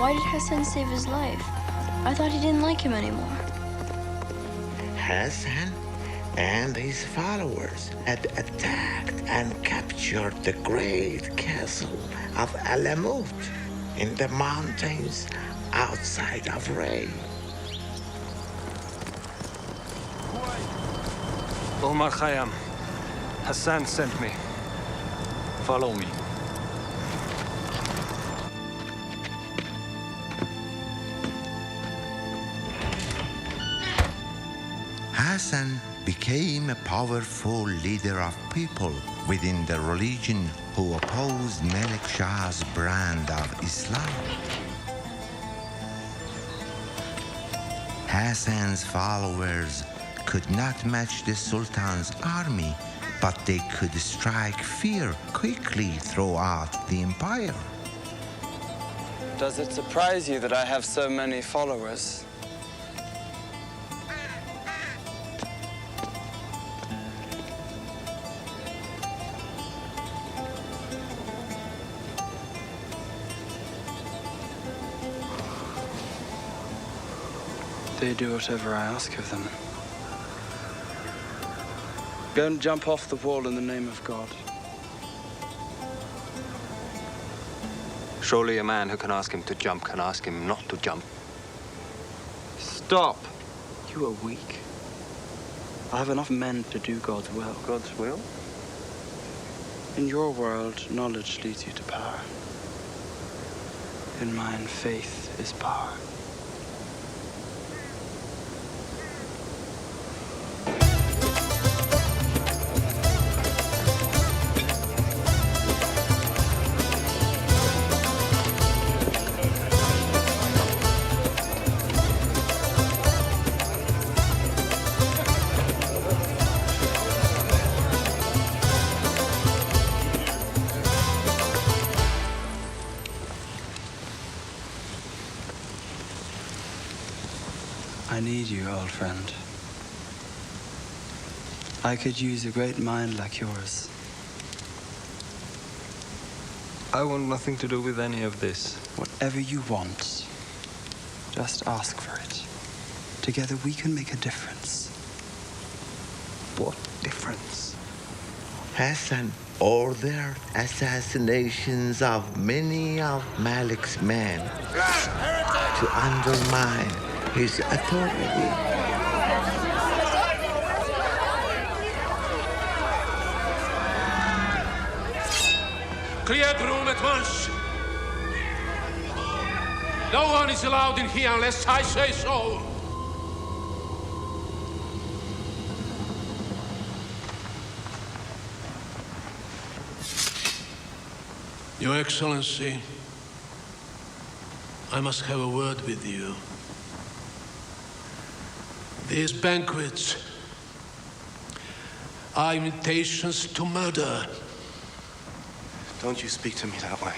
Why did Hassan save his life? I thought he didn't like him anymore. Hassan and his followers had attacked and captured the great castle of Alamut in the mountains outside of Ray. Omar Khayyam, Hassan sent me. Follow me. Hassan became a powerful leader of people within the religion who opposed Malik Shah's brand of Islam. Hassan's followers could not match the Sultan's army, but they could strike fear quickly throughout the empire. Does it surprise you that I have so many followers? They do whatever I ask of them. Go and jump off the wall in the name of God. Surely a man who can ask him to jump can ask him not to jump. Stop! You are weak. I have enough men to do God's will. God's will? In your world, knowledge leads you to power. In mine, faith is power. I need you, old friend. I could use a great mind like yours. I want nothing to do with any of this. Whatever you want, just ask for it. Together we can make a difference. What difference? Hassan ordered assassinations of many of Malik's men to undermine his authority. Clear the room at once. No one is allowed in here unless I say so. Your Excellency, I must have a word with you. These banquets are invitations to murder. Don't you speak to me that way.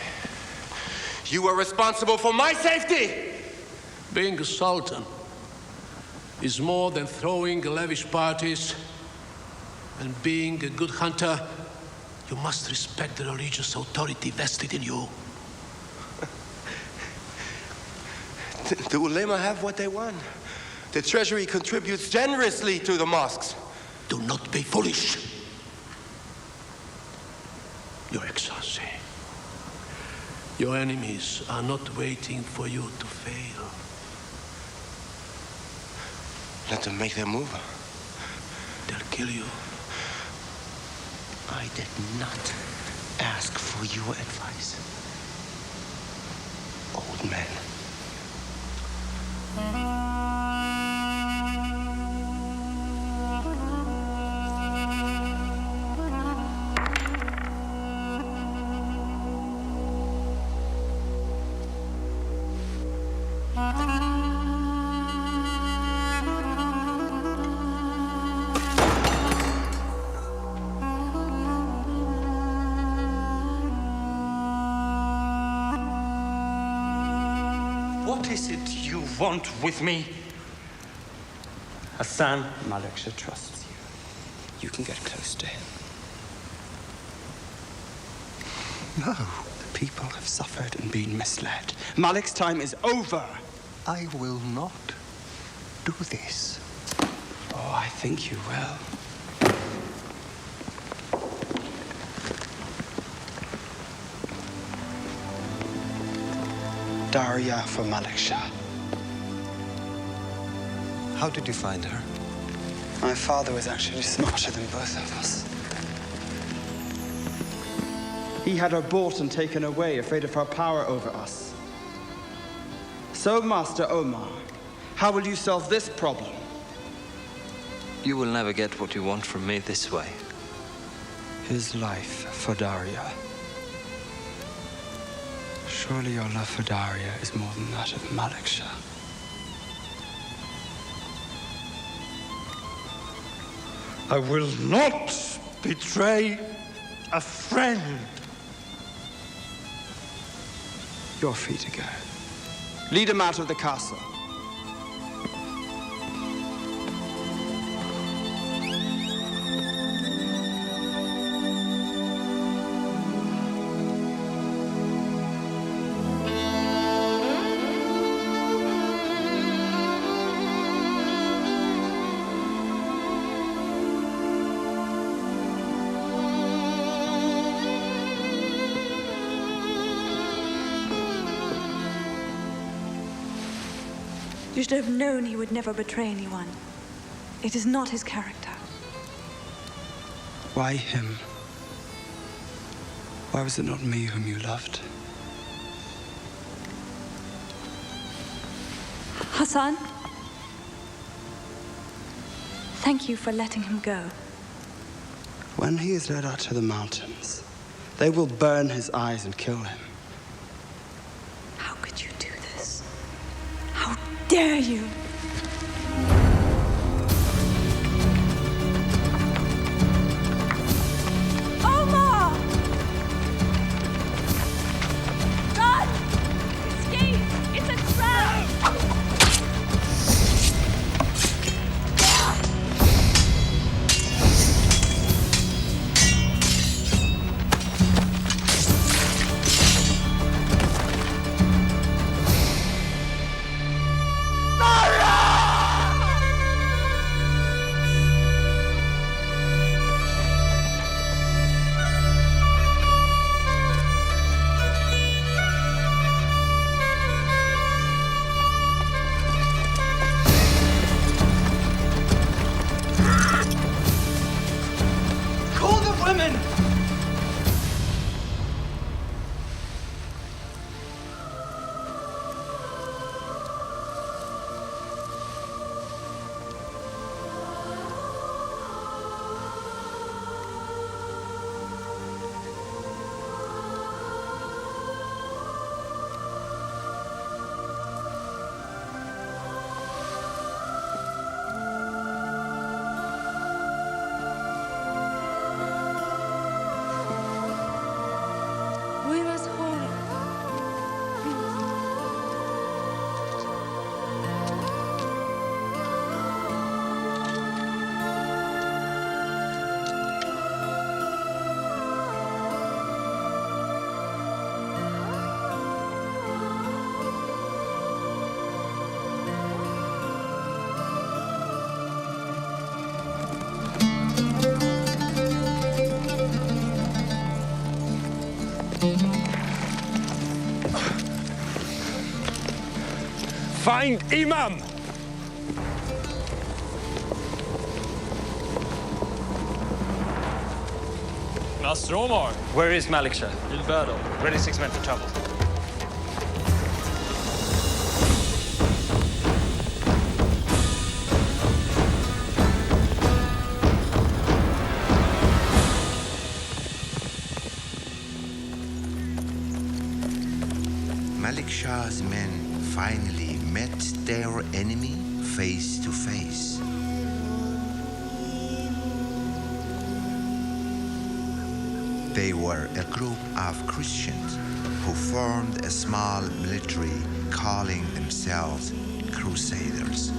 You are responsible for my safety! Being a sultan is more than throwing lavish parties and being a good hunter. You must respect the religious authority vested in you. The ulema have what they want. The treasury contributes generously to the mosques. Do not be foolish. Your Excellency, your enemies are not waiting for you to fail. Let them make their move. They'll kill you. I did not ask for your advice, old man. What is it you want with me? Hassan Malik Shah trusts you. You can get close to him. No. The people have suffered and been misled. Malik's time is over. I will not do this. Oh, I think you will. Daria for Malik Shah. How did you find her? My father was actually smarter than both of us. He had her bought and taken away, afraid of her power over us. So, Master Omar, how will you solve this problem? You will never get what you want from me this way. His life for Daria. Surely your love for Daria is more than that of Malik Shah. I will not betray a friend. You're free to go. Lead him out of the castle. You should have known he would never betray anyone. It is not his character. Why him? Why was it not me whom you loved? Hassan, thank you for letting him go. When he is led out to the mountains, they will burn his eyes and kill him. How could you do this? How dare you? Omar! Run! Escape! It's a trap! Call the women! We must hold it. Find Imam! Master Omar. Where is Malik Shah? In battle. Ready 6 men for travel. Malik Shah's men finally met their enemy face to face. They were a group of Christians who formed a small military calling themselves Crusaders.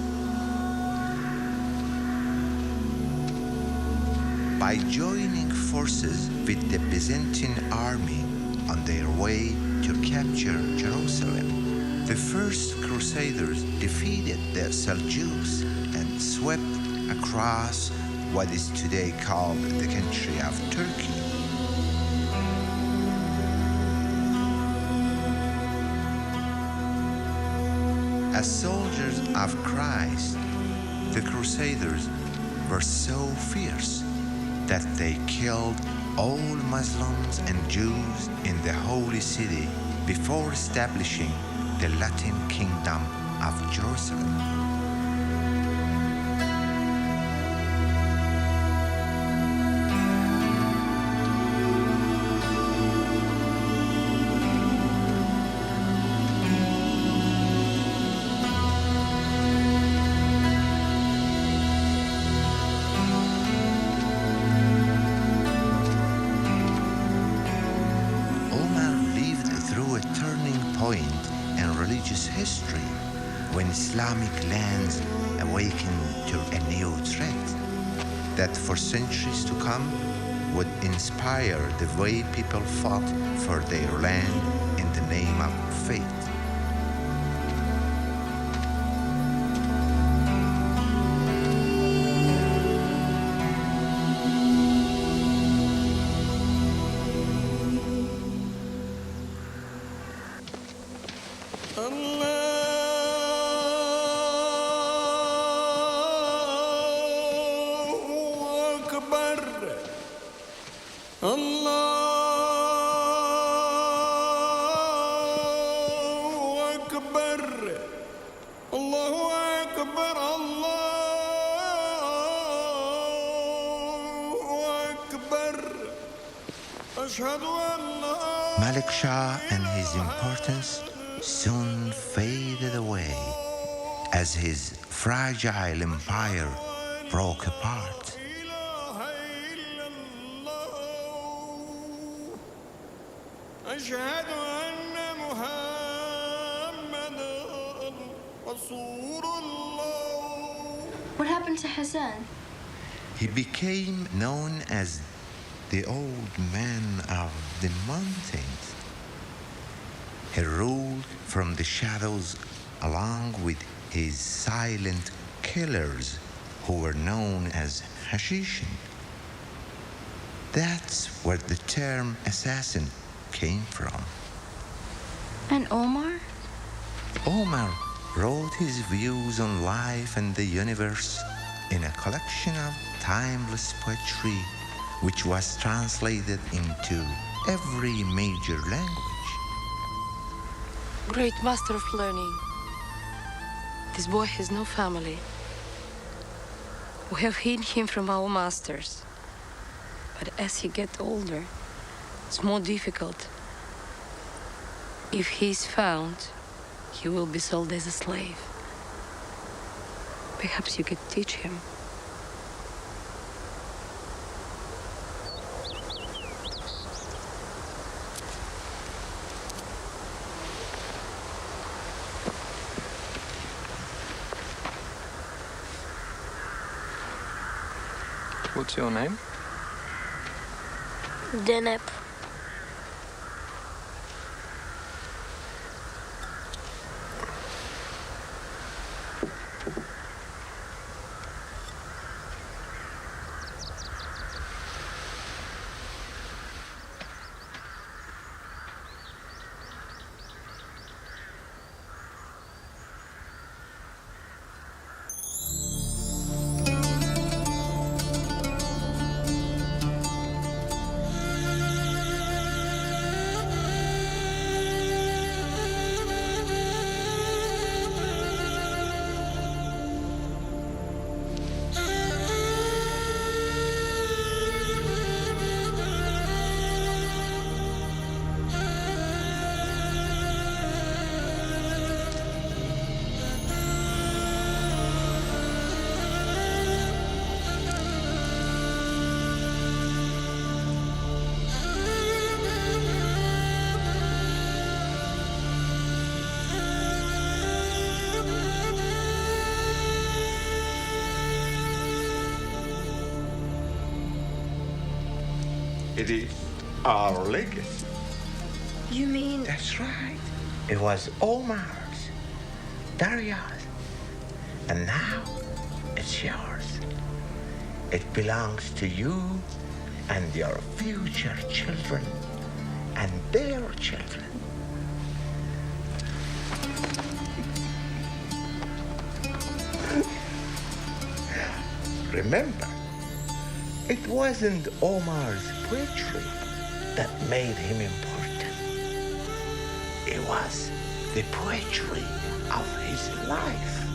By joining forces with the Byzantine army on their way to capture Jerusalem, the first Crusaders defeated the Seljuks and swept across what is today called the country of Turkey. As soldiers of Christ, the Crusaders were so fierce that they killed all Muslims and Jews in the Holy City before establishing the Latin Kingdom of Jerusalem. History when Islamic lands awakened to a new threat that for centuries to come would inspire the way people fought for their land in the name of faith. Malik Shah and his importance soon faded away as his fragile empire broke apart. What happened to Hassan? He became known as the old man of the mountains. He ruled from the shadows along with his silent killers who were known as Hashishin. That's where the term assassin came from. And Omar? Omar wrote his views on life and the universe in a collection of timeless poetry which was translated into every major language. Great master of learning. This boy has no family. We have hidden him from our masters. But as he gets older, it's more difficult. If he is found, he will be sold as a slave. Perhaps you could teach him. What's your name? Denep. It is our legacy. You mean? That's right. It was Omar's, Daria's, and now it's yours. It belongs to you and your future children and their children. Remember, it wasn't Omar's poetry that made him important. It was the poetry of his life.